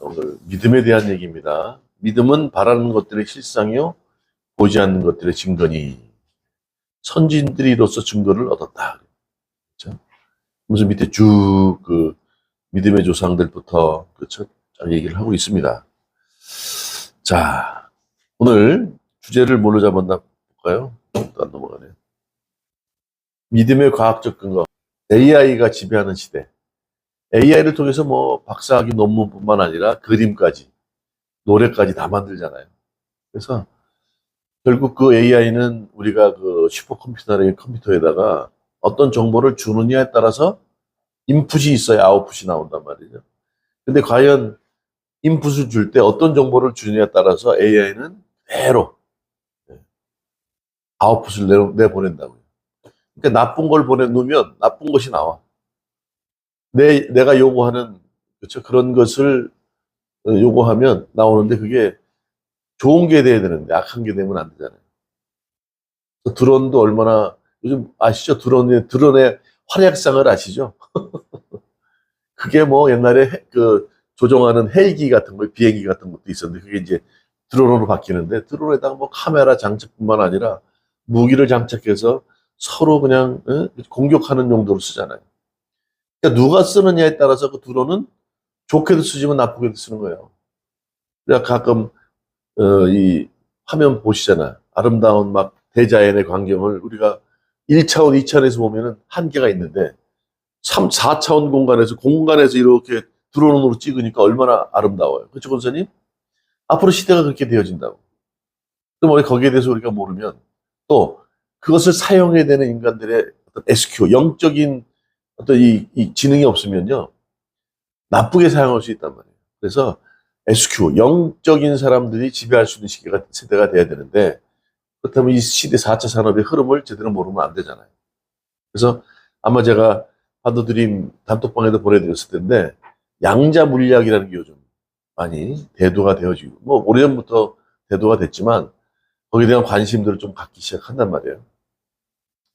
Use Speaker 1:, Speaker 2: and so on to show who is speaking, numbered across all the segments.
Speaker 1: 오늘 믿음에 대한 얘기입니다. 믿음은 바라는 것들의 실상이요, 보지 않는 것들의 증거니. 선진들이 이로써 증거를 얻었다. 그렇죠? 무슨 밑에 쭉 믿음의 조상들부터 그렇죠? 쫙 얘기를 하고 있습니다. 자, 오늘 주제를 뭘로 잡았나 볼까요? 또 안 넘어가네요. 믿음의 과학적 근거. AI가 지배하는 시대. AI를 통해서 뭐 박사학위 논문뿐만 아니라 그림까지, 노래까지 다 만들잖아요. 그래서 결국 그 AI는 우리가 그 슈퍼컴퓨터의 컴퓨터에다가 어떤 정보를 주느냐에 따라서 인풋이 있어야 아웃풋이 나온단 말이죠. 근데 과연 인풋을 줄 때 어떤 정보를 주느냐에 따라서 AI는 그대로 아웃풋을 내보낸다고요. 그러니까 나쁜 걸 보내놓으면 나쁜 것이 나와. 내가 요구하는, 그렇죠? 그런 것을 요구하면 나오는데 그게 좋은 게 돼야 되는데 악한 게 되면 안 되잖아요. 드론도 얼마나, 요즘 아시죠? 드론의 활약상을 아시죠? 그게 뭐 옛날에 조종하는 헬기 같은 거, 비행기 같은 것도 있었는데 그게 이제 드론으로 바뀌는데 드론에다가 뭐 카메라 장착뿐만 아니라 무기를 장착해서 서로 그냥 공격하는 용도로 쓰잖아요. 그러니까 누가 쓰느냐에 따라서 그 드론은 좋게도 쓰지만 나쁘게도 쓰는 거예요. 그러니까 가끔 이 화면 보시잖아. 아름다운 막 대자연의 광경을 우리가 1차원, 2차원에서 보면은 한계가 있는데 3, 4차원 공간에서 이렇게 드론으로 찍으니까 얼마나 아름다워요. 그렇죠, 권사님? 앞으로 시대가 그렇게 되어진다고. 그럼 우리 거기에 대해서 우리가 모르면 또 그것을 사용해야 되는 인간들의 어떤 SQ, 영적인 어떤 이 지능이 없으면요. 나쁘게 사용할 수 있단 말이에요. 그래서 SQ, 영적인 사람들이 지배할 수 있는 세대가 돼야 되는데 그렇다면 이 시대 4차 산업의 흐름을 제대로 모르면 안 되잖아요. 그래서 아마 제가 한도드림 단톡방에도 보내드렸을 텐데 양자 물리학이라는 게 요즘 많이 대두가 되어지고 뭐 오래전부터 대두가 됐지만 거기에 대한 관심들을 좀 갖기 시작한단 말이에요.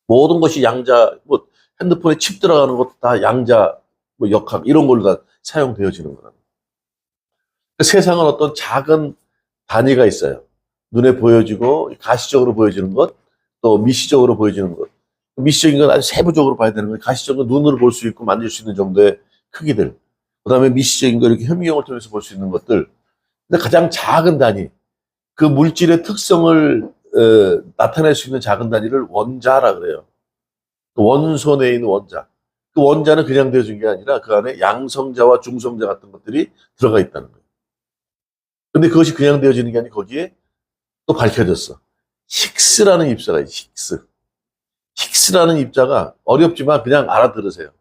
Speaker 1: 모든 것이 양자, 뭐 핸드폰에 칩 들어가는 것도 다 양자, 뭐 역학 이런 걸로 다 사용되어지는 거라는. 세상은 어떤 작은 단위가 있어요. 눈에 보여지고 가시적으로 보여지는 것, 또 미시적으로 보여지는 것. 미시적인 건 아주 세부적으로 봐야 되는 거예요. 가시적인 건 눈으로 볼 수 있고 만질 수 있는 정도의 크기들. 그다음에 미시적인 거 이렇게 현미경을 통해서 볼 수 있는 것들. 근데 가장 작은 단위, 그 물질의 특성을 나타낼 수 있는 작은 단위를 원자라 그래요. 그 원소 내에 있는 원자. 그 원자는 그냥 되어진 게 아니라 그 안에 양성자와 중성자 같은 것들이 들어가 있다는 거예요. 근데 그것이 그냥 되어지는 게 아니고 거기에 또 밝혀졌어. 힉스라는 입자가 있어요. 힉스. 힉스라는 입자가 어렵지만 그냥 알아들으세요.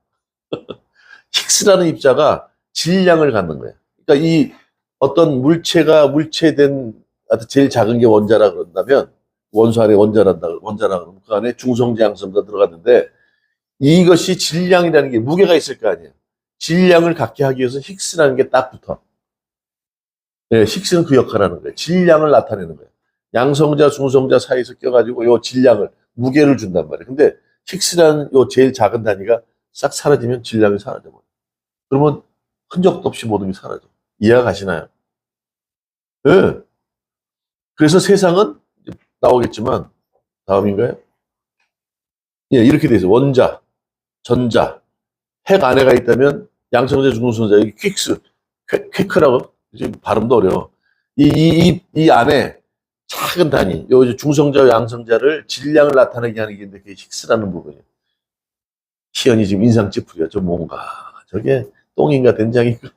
Speaker 1: 힉스라는 입자가 질량을 갖는 거예요. 그러니까 이 어떤 물체된 제일 작은 게 원자라 그런다면 원소 안에 원자라 그러면 그 안에 중성자 양성자 들어갔는데 이것이 질량이라는 게 무게가 있을 거 아니에요. 질량을 갖게 하기 위해서 힉스라는 게 딱 붙어. 네, 힉스는 그 역할을 하는 거예요. 질량을 나타내는 거예요. 양성자, 중성자 사이에서 껴가지고 요 질량을, 무게를 준단 말이에요. 근데 힉스라는 요 제일 작은 단위가 싹 사라지면 질량이 사라져버려요. 그러면 흔적도 없이 모든 게 사라져. 이해가 가시나요? 네. 그래서 세상은 나오겠지만, 다음인가요? 예, 이렇게 돼 있어요. 원자, 전자, 핵 안에가 있다면 양성자, 중성자, 여기 퀵스, 퀘크라고, 지금 발음도 어려워. 이 안에 작은 단위, 요 중성자와 양성자를 질량을 나타내게 하는 게 있는데 그게 힉스라는 부분이에요. 시연이 지금 인상 찌푸려. 저 뭔가, 저게 똥인가 된장인가.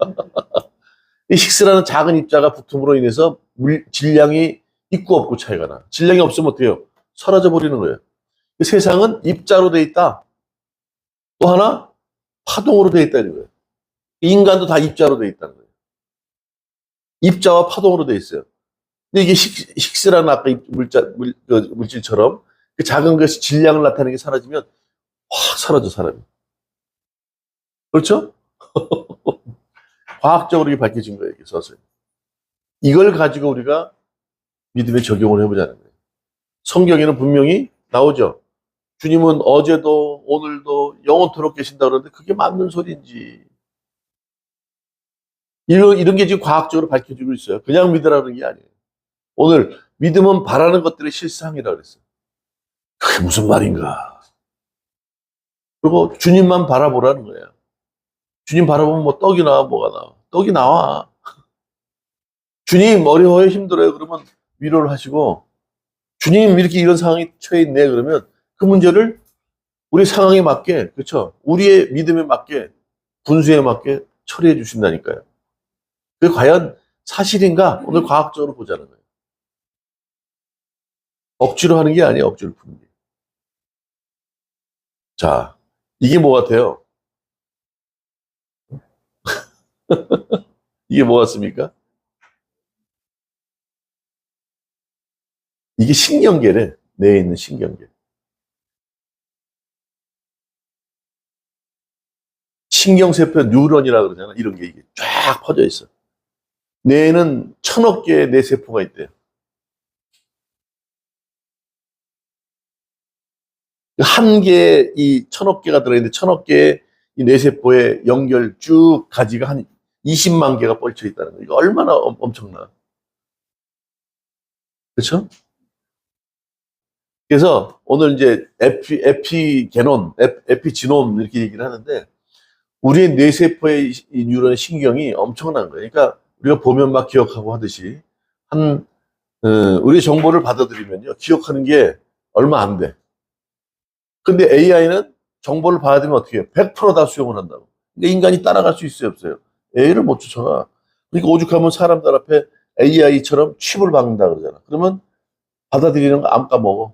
Speaker 1: 이 힉스라는 작은 입자가 붙음으로 인해서 질량이 있고 없고 차이가 나. 질량이 없으면 어때요? 사라져 버리는 거예요. 세상은 입자로 돼 있다. 또 하나 파동으로 돼 있다는 거예요. 인간도 다 입자로 돼 있다는 거예요. 입자와 파동으로 돼 있어요. 근데 이게 힉스라는 아까 물질처럼 그 작은 것이 질량을 나타내는 게 사라지면 확 사라져 사람이. 그렇죠? 과학적으로 이게 밝혀진 거예요. 서서히. 이걸 가지고 우리가 믿음에 적용을 해보자는 거예요. 성경에는 분명히 나오죠. 주님은 어제도 오늘도 영원토록 계신다 그러는데 그게 맞는 소리인지 이런 게 지금 과학적으로 밝혀지고 있어요. 그냥 믿으라는 게 아니에요. 오늘 믿음은 바라는 것들의 실상이라 그랬어요. 그게 무슨 말인가? 그리고 주님만 바라보라는 거예요. 주님 바라보면 뭐 떡이 나와, 뭐가 나와. 떡이 나와. 주님 어려워요, 힘들어요. 그러면 위로를 하시고, 주님 이렇게 이런 상황이 처해 있네. 그러면 그 문제를 우리 상황에 맞게, 그렇죠? 우리의 믿음에 맞게, 분수에 맞게 처리해 주신다니까요. 그게 과연 사실인가? 오늘 과학적으로 보자는 거예요. 억지로 하는 게 아니에요. 억지로 푸는 게. 자, 이게 뭐 같아요? 이게 뭐 같습니까? 이게 신경계래. 뇌에 있는 신경계. 신경세포 뉴런이라 그러잖아. 이런 게 이게 쫙 퍼져 있어. 뇌에는 1,000억 개의 뇌세포가 있대요. 한 개에 이 1,000억 개가 들어있는데 1,000억 개의 이 뇌세포의 연결 쭉 가지가 한 20만 개가 뻗쳐 있다는 거예요. 이거 얼마나 엄청나. 그렇죠? 그래서 오늘 이제 에피게놈, 에피지놈 이렇게 얘기를 하는데 우리의 뇌세포의 이 뉴런 신경이 엄청난 거예요. 그러니까 우리가 보면 막 기억하고 하듯이 한 우리 정보를 받아들이면요 기억하는 게 얼마 안 돼. 근데 AI는 정보를 받아들이면 어떻게 해? 100%다 수용을 한다고. 근데 인간이 따라갈 수 있어요, 없어요? AI를 못 쫓아가. 그러니까 오죽하면 사람들 앞에 AI처럼 칩을 박는다 그러잖아. 그러면 받아들이는 거 안 까먹어.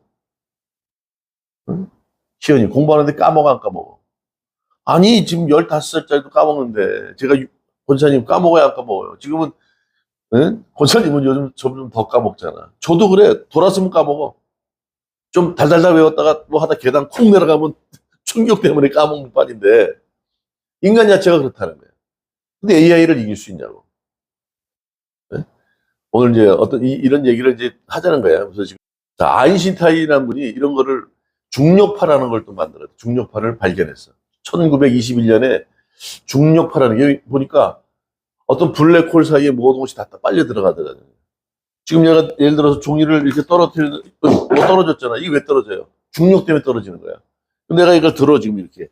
Speaker 1: 응? 시연이 공부하는데 까먹어 안 까먹어. 아니 지금 15살짜리도 까먹는데 제가 권사님 까먹어야 안 까먹어요. 지금은 응? 권사님은 요즘 점점 더 까먹잖아. 저도 그래. 돌았으면 까먹어. 좀 달달달 외웠다가 뭐 하다 계단 콩 내려가면 충격 때문에 까먹는 판인데 인간 자체가 그렇다는 거예요. 근데 AI를 이길 수 있냐고. 네? 오늘 이제 어떤 이런 얘기를 이제 하자는 거예요. 그래서 지금 자, 아인슈타인이라는 분이 이런 거를 중력파라는 걸 또 만들었어요. 중력파를 발견했어. 1921년에 중력파라는 게 보니까 어떤 블랙홀 사이에 모든 것이 다 빨려 들어가더라고요. 지금 얘가 예를 들어서 종이를 이렇게 뭐 떨어졌잖아. 이게 왜 떨어져요? 중력 때문에 떨어지는 거야. 내가 이걸 들어 지금 이렇게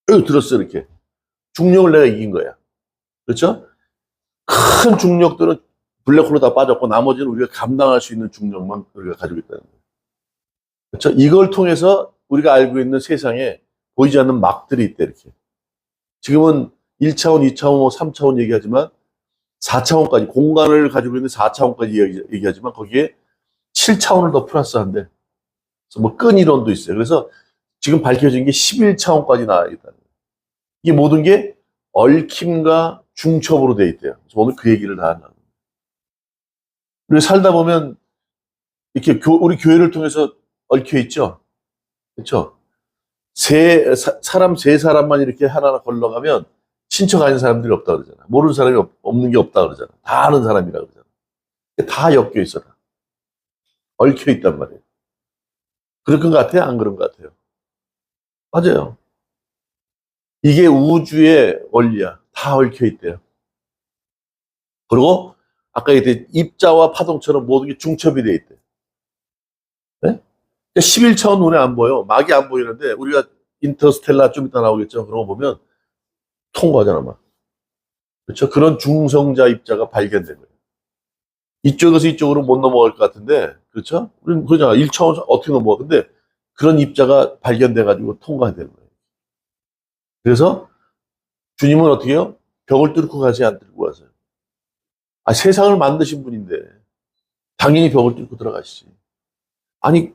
Speaker 1: 들었어 이렇게 중력을 내가 이긴 거야. 그렇죠? 큰 중력들은 블랙홀로 다 빠졌고 나머지는 우리가 감당할 수 있는 중력만 우리가 가지고 있다는 거예요. 그렇죠? 이걸 통해서 우리가 알고 있는 세상에 보이지 않는 막들이 있대 이렇게. 지금은 1차원, 2차원, 뭐 3차원 얘기하지만 4차원까지 공간을 가지고 있는 4차원까지 얘기하지만 거기에 7차원을 더 플러스한대. 그래서 뭐 끈 이론도 있어요. 그래서 지금 밝혀진 게 11차원까지 나와야겠다는 거예요. 이게 모든 게 얽힘과 중첩으로 돼 있대요. 그래서 오늘 그 얘기를 다 하는 거예요. 우리 살다 보면 이렇게 우리 교회를 통해서 얽혀 있죠. 그렇죠? 사람 세 사람만 이렇게 하나하나 걸러가면 친척 아닌 사람들이 없다 그러잖아. 모르는 사람이 없는 게 없다 그러잖아. 다 아는 사람이라 그러잖아. 다 엮여 있어. 얽혀 있단 말이에요. 그럴 것 같아요? 안 그런 것 같아요? 맞아요. 이게 우주의 원리야. 다 얽혀 있대요. 그리고 아까 얘기했듯이 입자와 파동처럼 모든 게 중첩이 돼 있대요. 네? 11차원 눈에 안 보여. 막이 안 보이는데 우리가 인터스텔라 좀 이따 나오겠죠. 그런 거 보면 통과하잖아 막. 그렇죠? 그런 중성자 입자가 발견된 거예요. 이쪽에서 이쪽으로 못 넘어갈 것 같은데, 그렇죠? 우리는 그러잖아. 1차원 어떻게 넘어가. 근데 그런 입자가 발견돼가지고 통과되는 거예요. 그래서 주님은 어떻게 해요? 벽을 뚫고 가지 않고 가세요. 아, 세상을 만드신 분인데, 당연히 벽을 뚫고 들어가시지. 아니,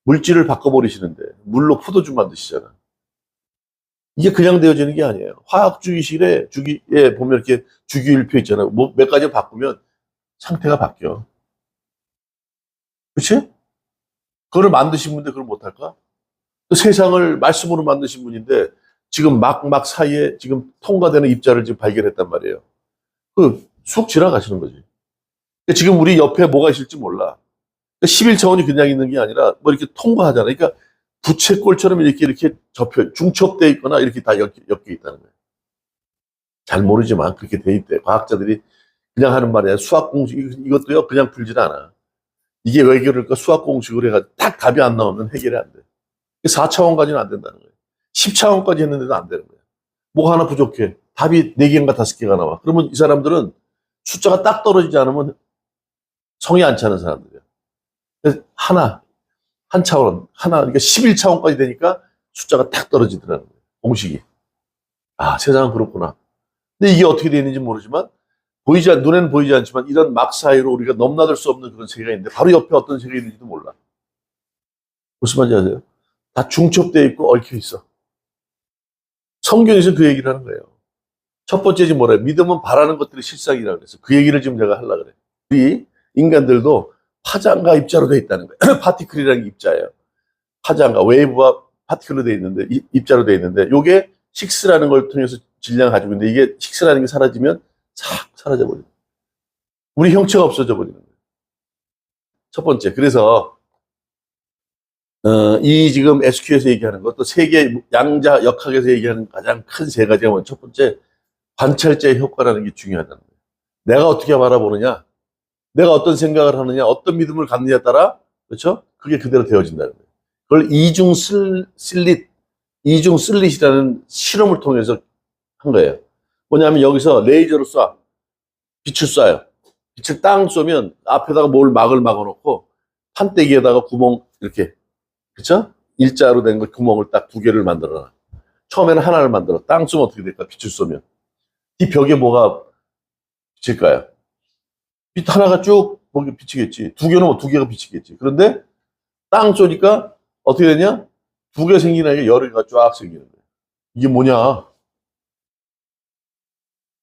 Speaker 1: 물질을 바꿔버리시는데, 물로 포도주 만드시잖아. 이게 그냥 되어지는 게 아니에요. 화학주기실에 주기에 보면 이렇게 주기율표 있잖아요. 뭐 몇 가지 바꾸면 상태가 바뀌어. 그렇지? 그걸 만드신 분인데 그걸 못할까? 또 세상을 말씀으로 만드신 분인데 지금 막 사이에 지금 통과되는 입자를 지금 발견했단 말이에요. 그 쑥 지나가시는 거지. 지금 우리 옆에 뭐가 있을지 몰라. 11차원이 그냥 있는 게 아니라 뭐 이렇게 통과하잖아. 그러니까 부채꼴처럼 이렇게 접혀 중첩돼 있거나 이렇게 다 엮여 있다는 거예요. 잘 모르지만 그렇게 돼 있대. 과학자들이 그냥 하는 말이야. 수학 공식, 이것도요, 그냥 풀질 않아. 이게 왜 그럴까? 수학 공식으로 해가지고 딱 답이 안 나오면 해결이 안 돼. 4차원까지는 안 된다는 거예요. 10차원까지 했는데도 안 되는 거예요. 뭐가 하나 부족해. 답이 4개인가 5개가 나와. 그러면 이 사람들은 숫자가 딱 떨어지지 않으면 성이 안 차는 사람들이에요. 그래서 한 차원, 그러니까 11차원까지 되니까 숫자가 딱 떨어지더라는 거예요. 공식이. 아, 세상은 그렇구나. 근데 이게 어떻게 되는지 모르지만, 눈에는 보이지 않지만, 이런 막 사이로 우리가 넘나들 수 없는 그런 세계가 있는데, 바로 옆에 어떤 세계가 있는지도 몰라. 무슨 말인지 아세요? 다 중첩되어 있고 얽혀 있어. 성경에서 그 얘기를 하는 거예요. 첫 번째 지금 뭐라 해요? 믿음은 바라는 것들이 실상이라고 그래서 그 얘기를 지금 내가 하려고 그래. 우리 인간들도 파장과 입자로 되어 있다는 거예요. 파티클이라는 게 입자예요. 파장과 웨이브와 파티클로 되어 있는데, 입자로 되어 있는데, 요게 식스라는 걸 통해서 질량을 가지고 있는데, 이게 식스라는 게 사라지면 싹 사라져버려요. 우리 형체가 없어져 버리는 거예요. 첫 번째. 그래서 이 지금 SQ에서 얘기하는 것도 세계 양자 역학에서 얘기하는 가장 큰 3가지가 뭐냐. 첫 번째, 관찰자의 효과라는 게 중요하다는 거예요. 내가 어떻게 바라보느냐, 내가 어떤 생각을 하느냐, 어떤 믿음을 갖느냐에 따라, 그렇죠? 그게 그대로 되어진다는 거예요. 그걸 이중슬릿이라는 실험을 통해서 한 거예요. 뭐냐면 여기서 레이저로 빛을 쏴요. 빛을 땅 쏘면 앞에다가 막을 막아놓고 판때기에다가 구멍 이렇게, 그쵸? 일자로 된 거 구멍을 딱 2개를 만들어놔. 처음에는 하나를 만들어. 땅 쏘면 어떻게 될까? 빛을 쏘면. 이 벽에 뭐가 비칠까요? 빛 하나가 쭉 거기 비치겠지. 2개는 뭐 2개가 비치겠지. 그런데 땅 쏘니까 어떻게 되냐? 2개 생기는 게 여러 개가 쫙 생기는 거예요. 이게 뭐냐?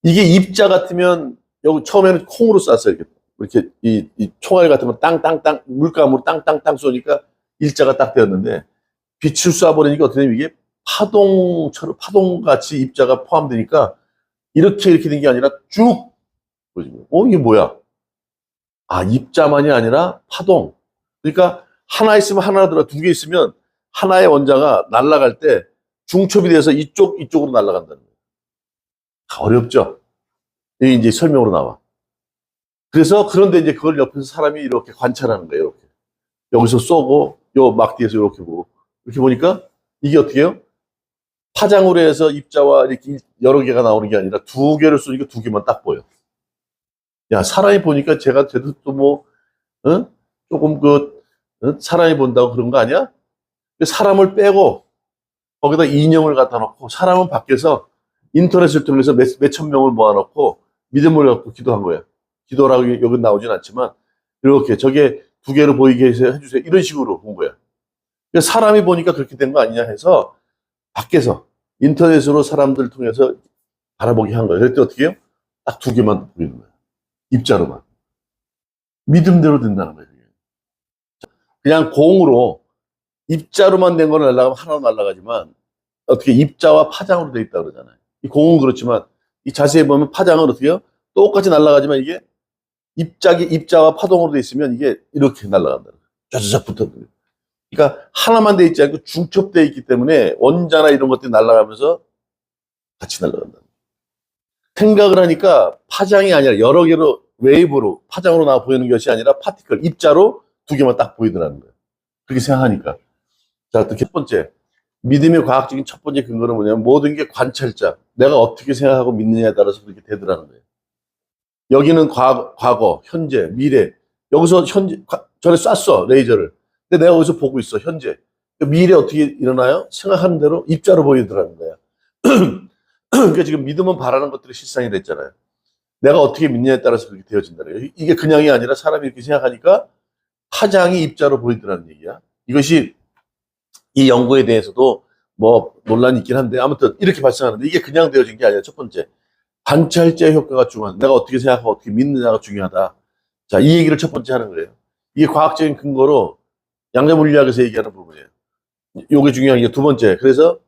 Speaker 1: 이게 입자 같으면 여기 처음에는 콩으로 쐈어요. 이렇게 이 총알 같으면 땅땅땅 물감으로 땅땅땅 쏘니까 일자가 딱 되었는데 빛을 쏴버리니까 어떻게 되냐면 이게 파동같이 입자가 포함되니까 이렇게 된 게 아니라 쭉 이게 뭐야? 아, 입자만이 아니라 파동. 그러니까 하나 있으면 하나 들어, 2개 있으면 하나의 원자가 날아갈 때 중첩이 돼서 이쪽으로 날아간다는 거예요. 어렵죠? 이게 이제 설명으로 나와. 그래서 그런데 이제 그걸 옆에서 사람이 이렇게 관찰하는 거예요. 이렇게. 여기서 쏘고, 요 막 뒤에서 이렇게 보고. 이렇게 보니까 이게 어떻게 해요? 파장으로 해서 입자와 이렇게 여러 개가 나오는 게 아니라 2개를 쏘니까 2개만 딱 보여. 야, 사람이 보니까 쟤도 또 뭐, 조금 사람이 본다고 그런 거 아니야? 사람을 빼고, 거기다 인형을 갖다 놓고, 사람은 밖에서 인터넷을 통해서 몇천 명을 모아놓고, 믿음을 갖고 기도한 거야. 기도라고 여기 나오진 않지만, 이렇게 저게 2개로 보이게 해주세요. 이런 식으로 본 거야. 사람이 보니까 그렇게 된 거 아니냐 해서, 밖에서 인터넷으로 사람들 통해서 바라보게 한 거예요. 그랬더니 어떻게 해요? 딱 2개만 보이는 거야. 입자로만. 믿음대로 된다는 거예요. 그냥 공으로 입자로만 된 거는 날아가면 하나로 날아가지만 어떻게 입자와 파장으로 돼 있다고 그러잖아요. 이 공은 그렇지만 이 자세히 보면 파장은 어떻게 해요? 똑같이 날아가지만 이게 입자와 파동으로 돼 있으면 이게 이렇게 날아간다는 거예요. 쫙쫙 붙어. 그러니까 하나만 돼 있지 않고 중첩되어 있기 때문에 원자나 이런 것들이 날아가면서 같이 날아간다는 거예요. 생각을 하니까 파장이 아니라 여러 개로 웨이브로 파장으로 나와 보이는 것이 아니라 파티클 입자로 2개만 딱 보이더라는 거예요. 그렇게 생각하니까. 자, 또 첫 번째 믿음의 과학적인 첫 번째 근거는 뭐냐면 모든 게 관찰자. 내가 어떻게 생각하고 믿느냐에 따라서 그렇게 되더라는 거예요. 여기는 과거, 현재, 미래. 여기서 전에 쐈어 레이저를. 근데 내가 여기서 보고 있어 현재. 미래 어떻게 일어나요? 생각하는 대로 입자로 보이더라는 거야. 그러니까 지금 믿음은 바라는 것들이 실상이 됐잖아요. 내가 어떻게 믿느냐에 따라서 그렇게 되어진다는 거예요. 이게 그냥이 아니라 사람이 이렇게 생각하니까 파장이 입자로 보이더라는 얘기야. 이것이 이 연구에 대해서도 뭐 논란이 있긴 한데 아무튼 이렇게 발생하는데 이게 그냥 되어진 게 아니라 첫 번째 관찰자의 효과가 중요하다. 내가 어떻게 생각하고 어떻게 믿느냐가 중요하다. 자, 이 얘기를 첫 번째 하는 거예요. 이게 과학적인 근거로 양자물리학에서 얘기하는 부분이에요. 요게 중요한 게 두 번째. 그래서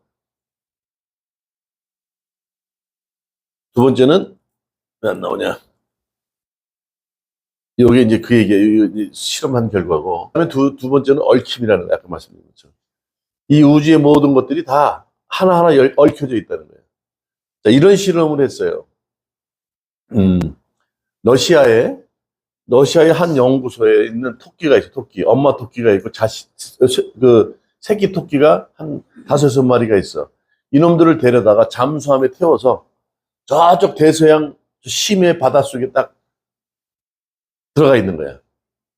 Speaker 1: 두 번째는 왜 안 나오냐? 요게 이제 그 얘기예요. 실험한 결과고. 그다음에 두 번째는 얽힘이라는 거 아까 말씀드린 것처럼. 이 우주의 모든 것들이 다 하나하나 얽혀져 있다는 거예요. 자, 이런 실험을 했어요. 음, 러시아에 러시아의 한 연구소에 있는 토끼가 있어, 토끼. 엄마 토끼가 있고, 새끼 토끼가 한 다섯, 여섯 마리가 있어. 이놈들을 데려다가 잠수함에 태워서 저쪽 대서양 심해 바닷속에 딱 들어가 있는 거야.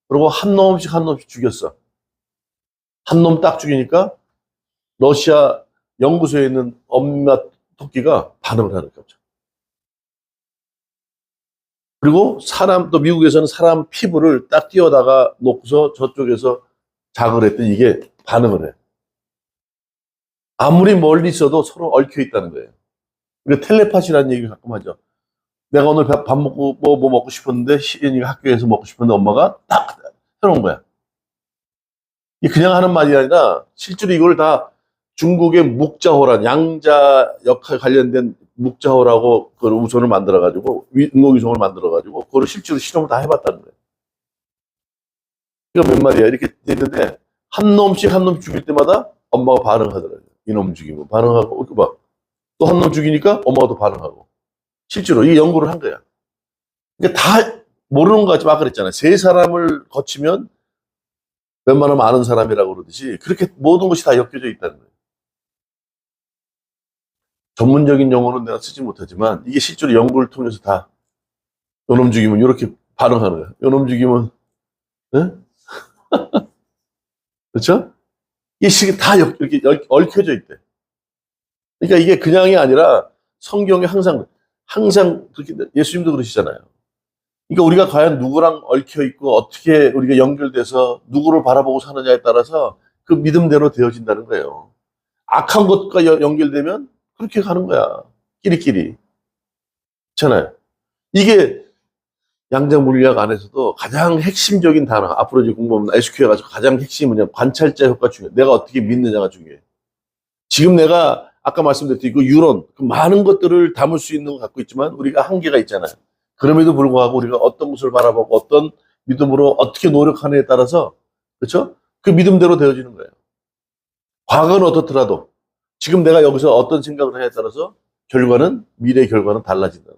Speaker 1: 그리고 한 놈씩 한 놈씩 죽였어. 한 놈 딱 죽이니까 러시아 연구소에 있는 엄마 토끼가 반응을 하는 거죠. 그리고 또 미국에서는 사람 피부를 딱 띄워다가 놓고서 저쪽에서 작을 했더니 이게 반응을 해. 아무리 멀리 있어도 서로 얽혀 있다는 거예요. 우리가 텔레파시라는 얘기를 가끔 하죠. 내가 오늘 밥 먹고 뭐 먹고 싶었는데 시연이가 학교에서 먹고 싶었는데 엄마가 딱 해놓은 거야. 이게 그냥 하는 말이 아니라 실제로 이걸 다 중국의 묵자호란 양자 역할 관련된 묵자호라고 그 우선을 만들어가지고 인공위성을 만들어가지고 그걸 실제로 실험을 다 해봤다는 거예요. 이거 몇 마리야 이렇게 되는데 한 놈씩 한 놈 죽일 때마다 엄마가 반응하더라고요. 이놈 죽이면 반응하고 또 한 놈 죽이니까 엄마가 또 반응하고 실제로 이 연구를 한 거야. 그러니까 다 모르는 거 같지만 아까 그랬잖아요. 세 사람을 거치면 웬만하면 아는 사람이라고 그러듯이 그렇게 모든 것이 다 엮여져 있다는 거예요. 전문적인 용어는 내가 쓰지 못하지만 이게 실제로 연구를 통해서 다 요놈 죽이면 이렇게 반응하는 거야. 요놈 죽이면 네? 그렇죠? 이게 다 이렇게 얽혀져 있대. 그러니까 이게 그냥이 아니라 성경에 항상 그렇게 예수님도 그러시잖아요. 그러니까 우리가 과연 누구랑 얽혀 있고 어떻게 우리가 연결돼서 누구를 바라보고 사느냐에 따라서 그 믿음대로 되어진다는 거예요. 악한 것과 연결되면 그렇게 가는 거야. 끼리끼리. 그렇잖아요. 이게 양자 물리학 안에서도 가장 핵심적인 단어, 앞으로 이제 공부하면 SQ에 가서 가장 핵심은 그냥 관찰자 효과 중요해. 내가 어떻게 믿느냐가 중요해. 지금 내가 아까 말씀드렸듯이 그 유론, 그 많은 것들을 담을 수 있는 거 갖고 있지만 우리가 한계가 있잖아요. 그럼에도 불구하고 우리가 어떤 것을 바라보고 어떤 믿음으로 어떻게 노력하느냐에 따라서 그렇죠? 그 믿음대로 되어지는 거예요. 과거는 어떻더라도 지금 내가 여기서 어떤 생각을 하냐에 따라서 미래의 결과는 달라진다.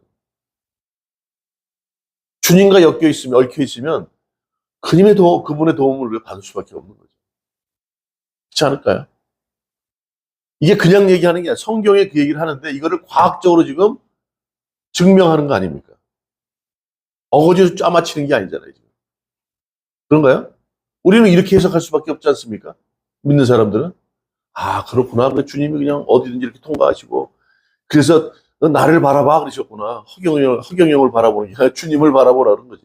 Speaker 1: 주님과 얽혀 있으면 그분의 도움을 우리가 받을 수밖에 없는 거죠. 그렇지 않을까요? 이게 그냥 얘기하는 게 아니라 성경에 그 얘기를 하는데 이거를 과학적으로 지금 증명하는 거 아닙니까? 어거지로 짜맞히는 게 아니잖아요. 지금. 그런가요? 우리는 이렇게 해석할 수밖에 없지 않습니까? 믿는 사람들은. 아, 그렇구나. 그 주님이 그냥 어디든지 이렇게 통과하시고. 그래서 너 나를 바라봐. 그러셨구나. 허경영을 바라보는 게 아니라 주님을 바라보라 그런 거지.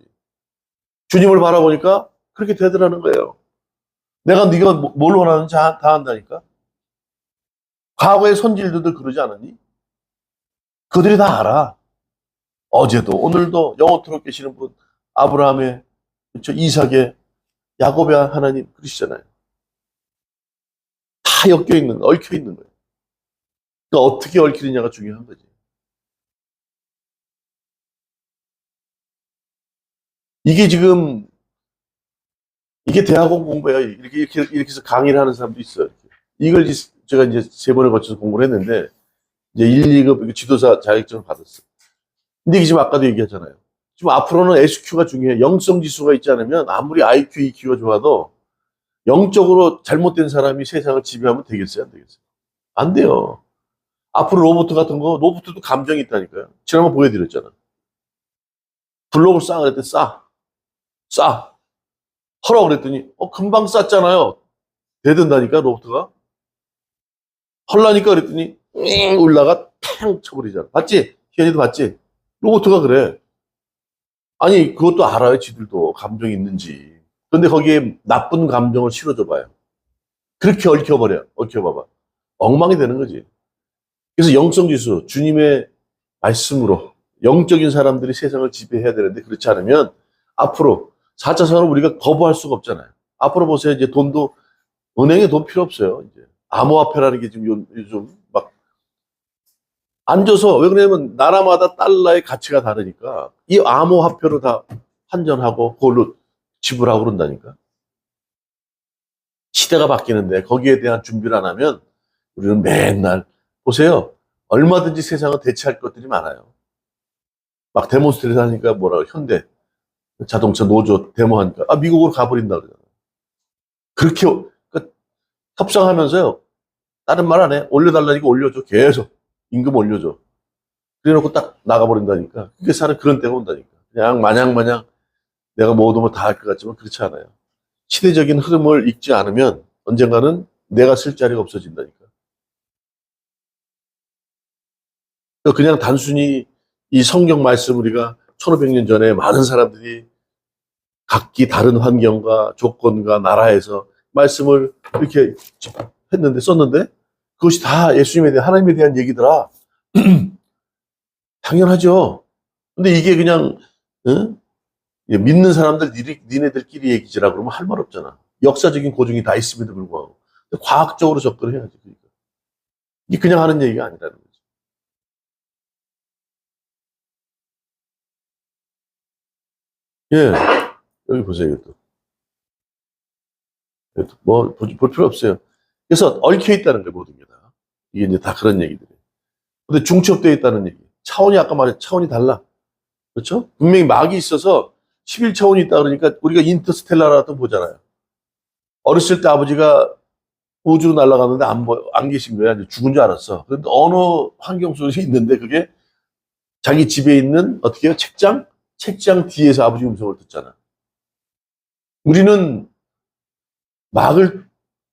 Speaker 1: 주님을 바라보니까 그렇게 되더라는 거예요. 네가 뭘 원하는지 다 한다니까. 과거의 선질들도 그러지 않았니? 그들이 다 알아. 어제도 오늘도 영원토록 계시는 분 아브라함의 그렇죠? 이삭의 야곱의 하나님 그러시잖아요. 다 얽혀 있는 거예요. 그러니까 어떻게 얽히느냐가 중요한 거지. 이게 지금 이게 대학원 공부예요. 이렇게 해서 강의를 하는 사람도 있어요. 이걸 제가 이제 세 번에 걸쳐서 공부를 했는데 이제 1, 2급 지도사 자격증을 받았어요. 근데 이게 지금 아까도 얘기했잖아요. 지금 앞으로는 SQ가 중요해. 영성 지수가 있지 않으면 아무리 IQ, EQ가 좋아도 영적으로 잘못된 사람이 세상을 지배하면 되겠어요? 안 되겠어요? 안 돼요. 앞으로 로봇 같은 거, 로봇도 감정이 있다니까요. 지난번 보여드렸잖아. 블록을 싸 그랬더니 싸. 허라 그랬더니 금방 쌌잖아요. 되든다니까 로봇가. 헐라니까 그랬더니 올라가 탕 쳐버리잖아. 봤지? 희연이도 봤지? 로봇가 그래. 아니 그것도 알아요. 지들도 감정이 있는지. 근데 거기에 나쁜 감정을 실어줘봐요. 그렇게 얽혀봐봐. 엉망이 되는 거지. 그래서 영성지수, 주님의 말씀으로 영적인 사람들이 세상을 지배해야 되는데 그렇지 않으면 앞으로 4차 산업 우리가 거부할 수가 없잖아요. 앞으로 보세요. 이제 돈도 은행에 돈 필요 없어요. 이제 암호화폐라는 게 지금 요즘 막 앉아서 왜 그러냐면 나라마다 달러의 가치가 다르니까 이 암호화폐로 다 환전하고 그걸로 지불하고 그런다니까. 시대가 바뀌는데 거기에 대한 준비를 안 하면 우리는 맨날 보세요. 얼마든지 세상은 대체할 것들이 많아요. 막 데몬스트레이션 하니까 뭐라고, 현대 자동차 노조 데모하니까, 미국으로 가버린다 그러잖아요. 그렇게, 그 협상하면서요, 다른 말 안 해. 올려달라니까 올려줘. 계속. 임금 올려줘. 그래 놓고 딱 나가버린다니까. 그게 사는 그런 때가 온다니까. 그냥 마냥 내가 모든 걸 다 할 것 같지만 그렇지 않아요. 시대적인 흐름을 읽지 않으면 언젠가는 내가 쓸 자리가 없어진다니까. 그러니까 그냥 단순히 이 성경 말씀 우리가 1500년 전에 많은 사람들이 각기 다른 환경과 조건과 나라에서 말씀을 이렇게 했는데, 썼는데, 그것이 다 예수님에 대한, 하나님에 대한 얘기더라. 당연하죠. 근데 이게 그냥, 응? 믿는 사람들, 니네들끼리 얘기지라 그러면 할 말 없잖아. 역사적인 고증이 다 있음에도 불구하고. 과학적으로 접근을 해야지. 그러니까. 이게 그냥 하는 얘기가 아니라는 거지. 예. 여기 보세요, 이것도. 이것도 뭐, 볼 필요 없어요. 그래서 얽혀 있다는 거예요, 모든 게 다. 이게 이제 다 그런 얘기들이. 근데 중첩되어 있다는 얘기. 차원이 아까 말했 차원이 달라. 그렇죠? 분명히 막이 있어서 11차원이 있다 그러니까 우리가 인터스텔라라도 보잖아요. 어렸을 때 아버지가 우주로 날아갔는데 안 계신 거야. 이제 죽은 줄 알았어. 그런데 어느 환경 속에 있는데 그게 자기 집에 있는 어떻게 해요? 책장? 책장 뒤에서 아버지 음성을 듣잖아. 우리는 막을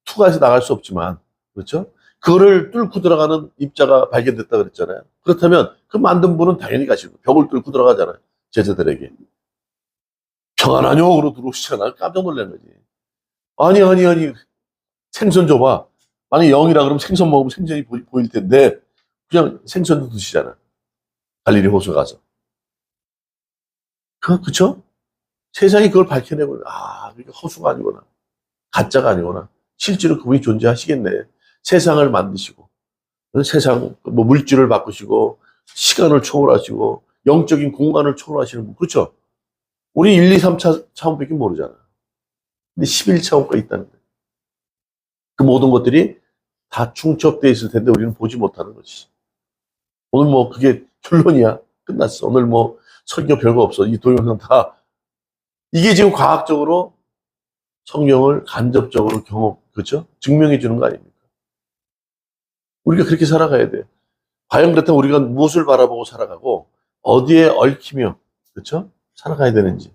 Speaker 1: 투과해서 나갈 수 없지만, 그렇죠? 그거를 뚫고 들어가는 입자가 발견됐다 그랬잖아요. 그렇다면 그 만든 분은 당연히 가시고 벽을 뚫고 들어가잖아요. 제자들에게. 평안하뇨? 그러고 들어오시잖아. 깜짝 놀란 거지. 아니. 생선 줘봐. 만약 0이라 그러면 생선 먹으면 생선이 보일 텐데, 그냥 생선도 드시잖아. 갈릴리 호수 가서. 그쵸? 세상이 그걸 밝혀내고, 그게 허수가 아니구나. 가짜가 아니구나. 실제로 그분이 존재하시겠네. 세상을 만드시고, 세상, 뭐 물질을 바꾸시고, 시간을 초월하시고, 영적인 공간을 초월하시는 분. 그렇죠? 우리 1, 2, 3차 차원밖에 모르잖아. 근데 11차원까지 있다는 거예요. 그 모든 것들이 다 중첩되어 있을 텐데 우리는 보지 못하는 거지. 오늘 뭐 그게 결론이야. 끝났어. 오늘 뭐 설교 별거 없어. 이 동영상 다. 이게 지금 과학적으로 성경을 간접적으로 그렇죠? 증명해 주는 거 아닙니까? 우리가 그렇게 살아가야 돼. 과연 그렇다면 우리가 무엇을 바라보고 살아가고 어디에 얽히며 그렇죠? 살아가야 되는지.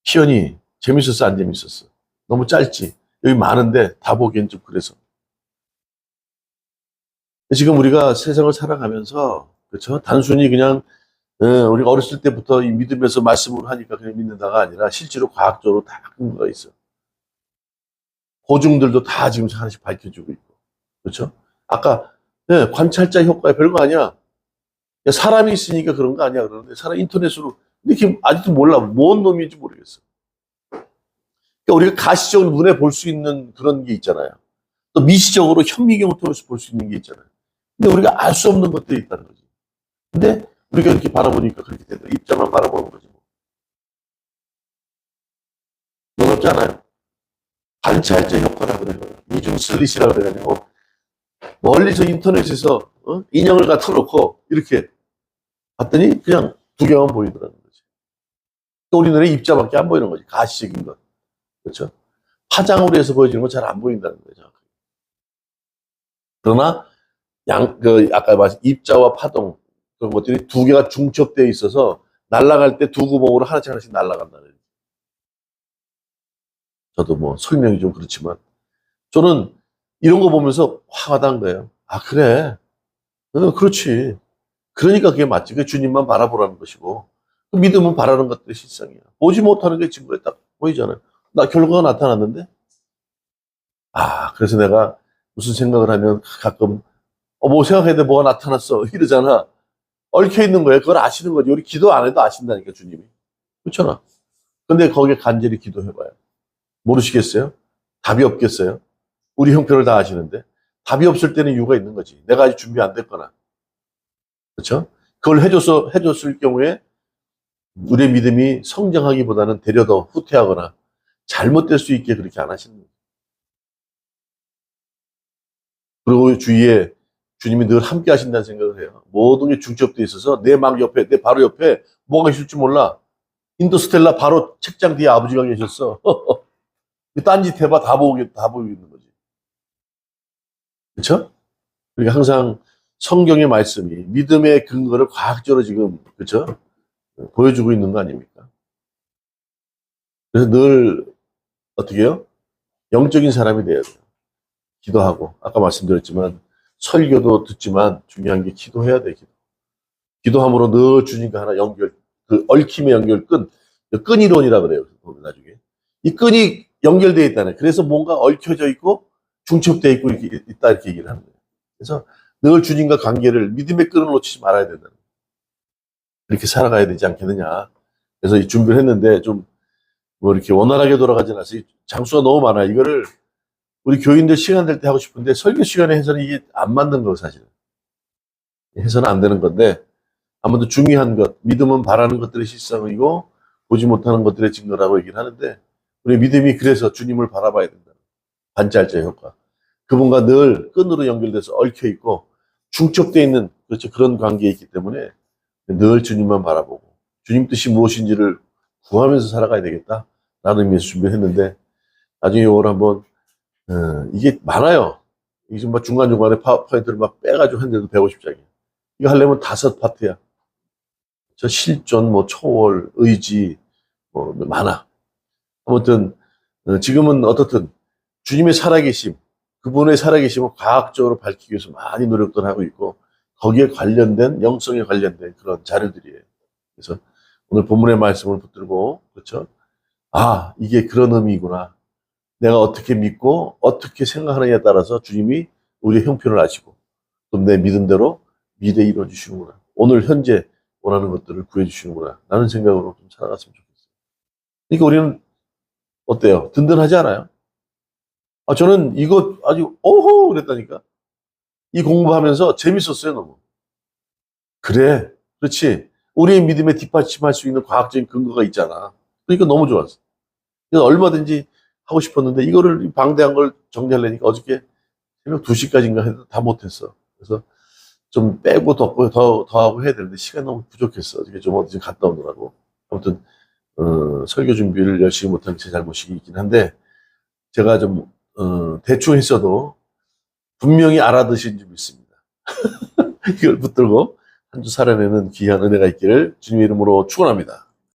Speaker 1: 시연이 재밌었어, 안 재밌었어? 너무 짧지? 여기 많은데 다 보기엔 좀 그래서. 지금 우리가 세상을 살아가면서 그렇죠? 단순히 그냥 우리가 어렸을 때부터 이 믿으면서 말씀을 하니까 그냥 믿는다가 아니라 실제로 과학적으로 다 근거가 있어. 고증들도 다 지금 하나씩 밝혀주고 있고. 그렇죠? 아까 관찰자 효과야 별거 아니야. 야, 사람이 있으니까 그런 거 아니야. 그러는데 사람 인터넷으로 근데 지금 아직도 몰라. 뭔 놈인지 모르겠어. 그러니까 우리가 가시적으로 눈에 볼 수 있는 그런 게 있잖아요. 또 미시적으로 현미경을 통해서 볼 수 있는 게 있잖아요. 근데 우리가 알 수 없는 것들이 있다는 거지. 근데 우리가 이렇게 바라보니까 그렇게 된다. 입장만 바라보는 거지. 놀랍지 않아요? 관찰자 효과라고 그래요. 이중 슬릿이라고 그래가지고 멀리서 인터넷에서 인형을 갖다 놓고 이렇게 봤더니 그냥 두 개만 보이더라는 거지. 또 우리 눈에 입자밖에 안 보이는 거지. 가시적인 것. 그렇죠? 파장으로 해서 보여지는 건 잘 안 보인다는 거죠. 그러나 아까 말씀 입자와 파동 그런 것들이 두 개가 중첩되어 있어서 날아갈 때 두 구멍으로 하나씩 날아간다는 거죠. 저도 뭐 설명이 좀 그렇지만 저는 이런 거 보면서 화가 난 거예요. 그래. 그렇지. 그러니까 그게 맞지. 그 주님만 바라보라는 것이고 그 믿음은 바라는 것들이 실상이야. 보지 못하는 게 증거에 딱 보이잖아요. 나 결과가 나타났는데 그래서 내가 무슨 생각을 하면 가끔 뭐 생각해야 돼 뭐가 나타났어 이러잖아. 얽혀 있는 거예요. 그걸 아시는 거지. 우리 기도 안 해도 아신다니까 주님이. 그렇잖아. 근데 거기에 간절히 기도해봐요. 모르시겠어요? 답이 없겠어요? 우리 형편을 다 아시는데 답이 없을 때는 이유가 있는 거지. 내가 아직 준비 안 됐거나 그렇죠? 그걸 해줬을 경우에 우리의 믿음이 성장하기보다는 되려 더 후퇴하거나 잘못될 수 있게 그렇게 안 하시는 거예요. 그리고 주위에 주님이 늘 함께 하신다는 생각을 해요. 모든 게 중첩되어 있어서 내 막 옆에, 내 바로 옆에 뭐가 있을지 몰라. 인터스텔라 바로 책장 뒤에 아버지가 계셨어. 딴짓 해봐 다 보이고 있는 거지. 그렇죠? 그러니까 항상 성경의 말씀이 믿음의 근거를 과학적으로 지금 그렇죠? 보여주고 있는 거 아닙니까? 그래서 늘 어떻게 해요? 영적인 사람이 돼야 돼요. 기도하고 아까 말씀드렸지만 설교도 듣지만 중요한 게 기도해야 돼. 기도함으로 늘 주님과 하나 연결, 그 얽힘의 연결 끈이론이라 그래요. 나중에 이 끈이 연결되어 있다네. 그래서 뭔가 얽혀져 있고 중첩되어 있고 이렇게 있다 이렇게 얘기를 하는 거예요. 그래서 늘 주님과 관계를 믿음의 끈을 놓치지 말아야 된다. 이렇게 살아가야 되지 않겠느냐. 그래서 이 준비를 했는데 좀 뭐 이렇게 원활하게 돌아가지 않아서 장수가 너무 많아요. 이거를 우리 교인들 시간 될 때 하고 싶은데 설교 시간에 해서는 이게 안 맞는 거 사실은. 해서는 안 되는 건데 아무튼 중요한 것, 믿음은 바라는 것들의 실상이고 보지 못하는 것들의 증거라고 얘기를 하는데 우리 믿음이 그래서 주님을 바라봐야 된다. 반짤자 효과. 그분과 늘 끈으로 연결돼서 얽혀 있고 중첩되어 있는 그렇죠. 그런 관계에 있기 때문에 늘 주님만 바라보고 주님 뜻이 무엇인지를 구하면서 살아가야 되겠다. 라는 의미에서 준비했는데 나중에 이걸 한번 이게 많아요. 이게 지금 막 중간중간에 파워포인트를 막 빼가지고 했는데도 150장이야. 이거 하려면 5파트야. 저 실존, 뭐 초월, 의지, 뭐 많아. 아무튼 지금은 어떻든 주님의 살아계심, 그분의 살아계심을 과학적으로 밝히기 위해서 많이 노력들 하고 있고 거기에 관련된 영성에 관련된 그런 자료들이에요. 그래서 오늘 본문의 말씀을 붙들고 그렇죠? 아, 이게 그런 의미구나. 내가 어떻게 믿고 어떻게 생각하느냐에 따라서 주님이 우리의 형편을 아시고 또 내 믿음대로 미래에 이루어 주시는구나. 오늘 현재 원하는 것들을 구해 주시는구나. 라는 생각으로 좀 살아갔으면 좋겠어요. 그러니까 우리는 어때요? 든든하지 않아요? 아, 저는 이거 아주 오호 그랬다니까. 이 공부하면서 재밌었어요, 너무. 그래, 그렇지. 우리의 믿음에 뒷받침할 수 있는 과학적인 근거가 있잖아. 그러니까 너무 좋았어. 그래서 얼마든지 하고 싶었는데 이거를 방대한 걸 정리하려니까 어저께 새벽 2시까지인가 해도 다 못했어. 그래서 좀 빼고 더 하고 해야 되는데 시간 너무 부족했어. 어저께 좀 어디 갔다 오느라고. 아무튼 설교 준비를 열심히 못한 제 잘못이 있긴 한데 제가 좀 대충 했어도 분명히 알아두신 줄 믿습니다. 이걸 붙들고 한 주 살아내는 귀한 은혜가 있기를 주님의 이름으로 축원합니다.